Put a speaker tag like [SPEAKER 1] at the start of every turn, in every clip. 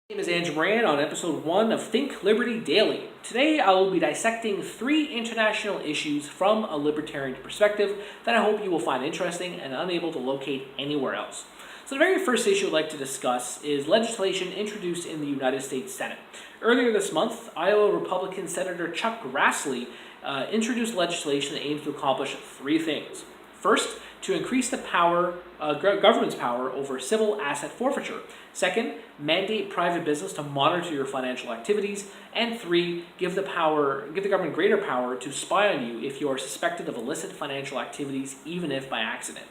[SPEAKER 1] My name is Andrew Moran on episode 1 of Think Liberty Daily. Today I will be dissecting 3 international issues from a libertarian perspective that I hope you will find interesting and unable to locate anywhere else. So the very first issue I'd like to discuss is legislation introduced in the United States Senate. Earlier this month, Iowa Republican Senator Chuck Grassley introduced legislation that aims to accomplish 3 things. First, to increase the government's power over civil asset forfeiture. Second, mandate private business to monitor your financial activities. And 3, give the government greater power to spy on you if you are suspected of illicit financial activities, even if by accident.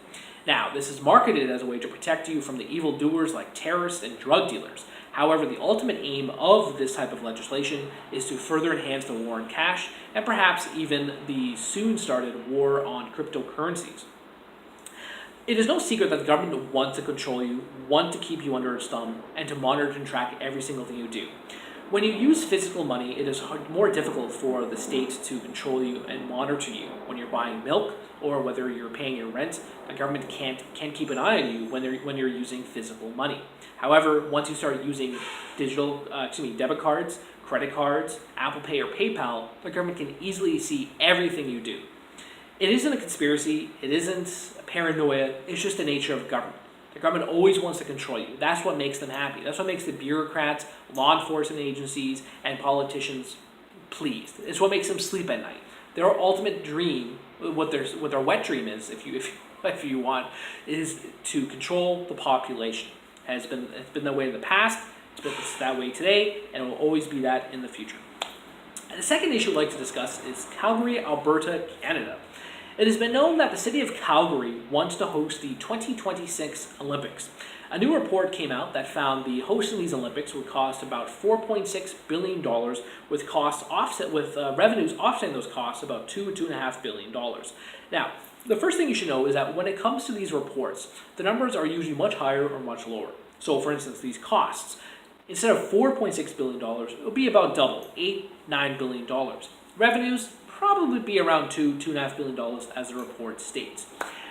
[SPEAKER 1] Now, this is marketed as a way to protect you from the evildoers like terrorists and drug dealers. However, the ultimate aim of this type of legislation is to further enhance the war on cash and perhaps even the soon-started war on cryptocurrencies. It is no secret that the government wants to control you, wants to keep you under its thumb, and to monitor and track every single thing you do. When you use physical money, it is more difficult for the state to control you and monitor you. When you're buying milk or whether you're paying your rent, the government can't keep an eye on you when you're using physical money. However, once you start using debit cards, credit cards, Apple Pay, or PayPal, the government can easily see everything you do. It isn't a conspiracy, it isn't a paranoia, it's just the nature of government. The government always wants to control you. That's what makes them happy. That's what makes the bureaucrats, law enforcement agencies, and politicians pleased. It's what makes them sleep at night. Their ultimate dream, what their wet dream is, if you want, is to control the population. It's been that way in the past, it's that way today, and it will always be that in the future. And the second issue I'd like to discuss is Calgary, Alberta, Canada. It has been known that the city of Calgary wants to host the 2026 Olympics. A new report came out that found the hosting these Olympics would cost about $4.6 billion, with revenues offsetting those costs about $2.5 billion. Now, the first thing you should know is that when it comes to these reports, the numbers are usually much higher or much lower. So, for instance, these costs, instead of $4.6 billion, it would be about double, $9 billion. Revenues, probably be around $2.5 billion as the report states.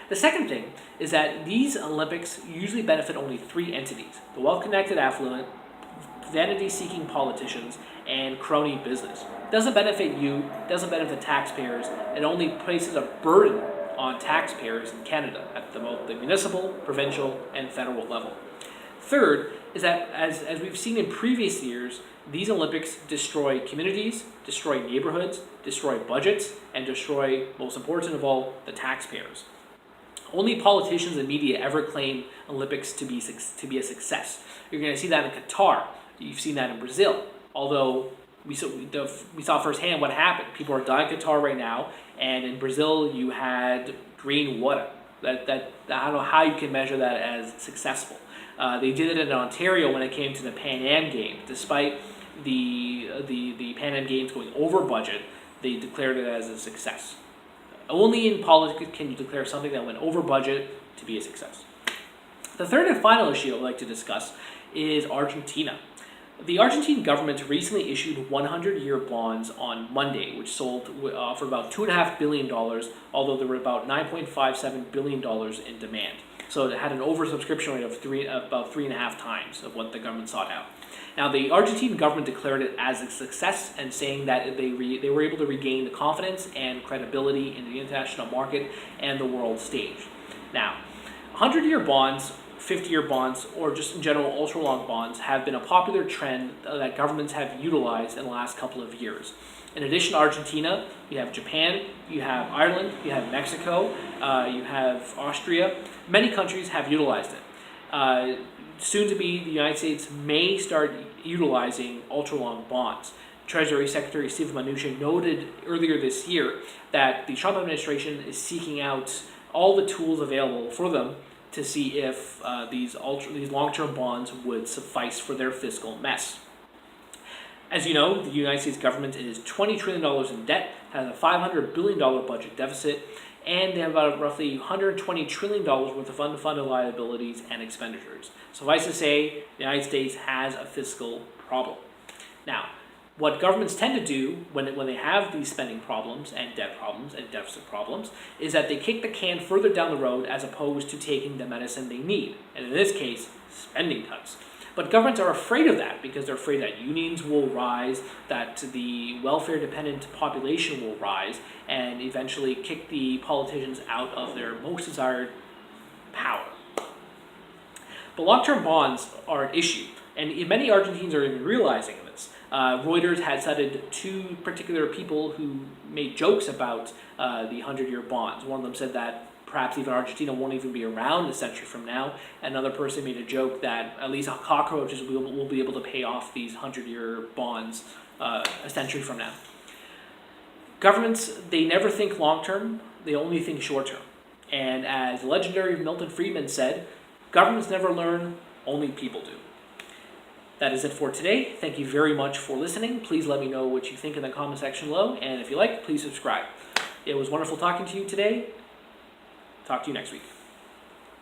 [SPEAKER 1] The second thing is that these Olympics usually benefit only 3 entities: the well-connected affluent, vanity-seeking politicians, and crony business. It doesn't benefit you, doesn't benefit taxpayers, it only places a burden on taxpayers in Canada at both the municipal, provincial, and federal level. Third is that, as we've seen in previous years, these Olympics destroy communities, destroy neighborhoods, destroy budgets, and destroy, most important of all, the taxpayers. Only politicians and media ever claim Olympics to be a success. You're going to see that in Qatar. You've seen that in Brazil. Although we saw firsthand what happened. People are dying in Qatar right now, and in Brazil you had green water. That I don't know how you can measure that as successful. They did it in Ontario when it came to the Pan Am Games. Despite the Pan Am Games going over budget, they declared it as a success. Only in politics can you declare something that went over budget to be a success. The third and final issue I'd like to discuss is Argentina. The Argentine government recently issued 100-year bonds on Monday, which sold for about $2.5 billion, although there were about $9.57 billion in demand. So it had an oversubscription rate of about 3.5 times of what the government sought out. Now, the Argentine government declared it as a success and saying that they were able to regain the confidence and credibility in the international market and the world stage. Now, 100-year bonds, 50-year bonds, or just in general ultra-long bonds have been a popular trend that governments have utilized in the last couple of years. In addition to Argentina, you have Japan, you have Ireland, you have Mexico, you have Austria. Many countries have utilized it. Soon to be, the United States may start utilizing ultra-long bonds. Treasury Secretary Steven Mnuchin noted earlier this year that the Trump administration is seeking out all the tools available for them to see if these long-term bonds would suffice for their fiscal mess. As you know, the United States government is $20 trillion in debt, has a $500 billion budget deficit, and they have about roughly $120 trillion worth of unfunded liabilities and expenditures. Suffice to say, the United States has a fiscal problem. Now, what governments tend to do when they have these spending problems and debt problems and deficit problems is that they kick the can further down the road as opposed to taking the medicine they need, and in this case, spending cuts. But governments are afraid of that because they're afraid that unions will rise, that the welfare-dependent population will rise, and eventually kick the politicians out of their most desired power. But long-term bonds are an issue, and many Argentines are even realizing this. Reuters had cited two particular people who made jokes about the 100-year bonds. One of them said that perhaps even Argentina won't even be around a century from now. Another person made a joke that at least cockroaches will be able to pay off these 100-year bonds a century from now. Governments, they never think long-term, they only think short-term. And as the legendary Milton Friedman said, governments never learn, only people do. That is it for today. Thank you very much for listening. Please let me know what you think in the comment section below, and if you like, please subscribe. It was wonderful talking to you today. Talk to you next week.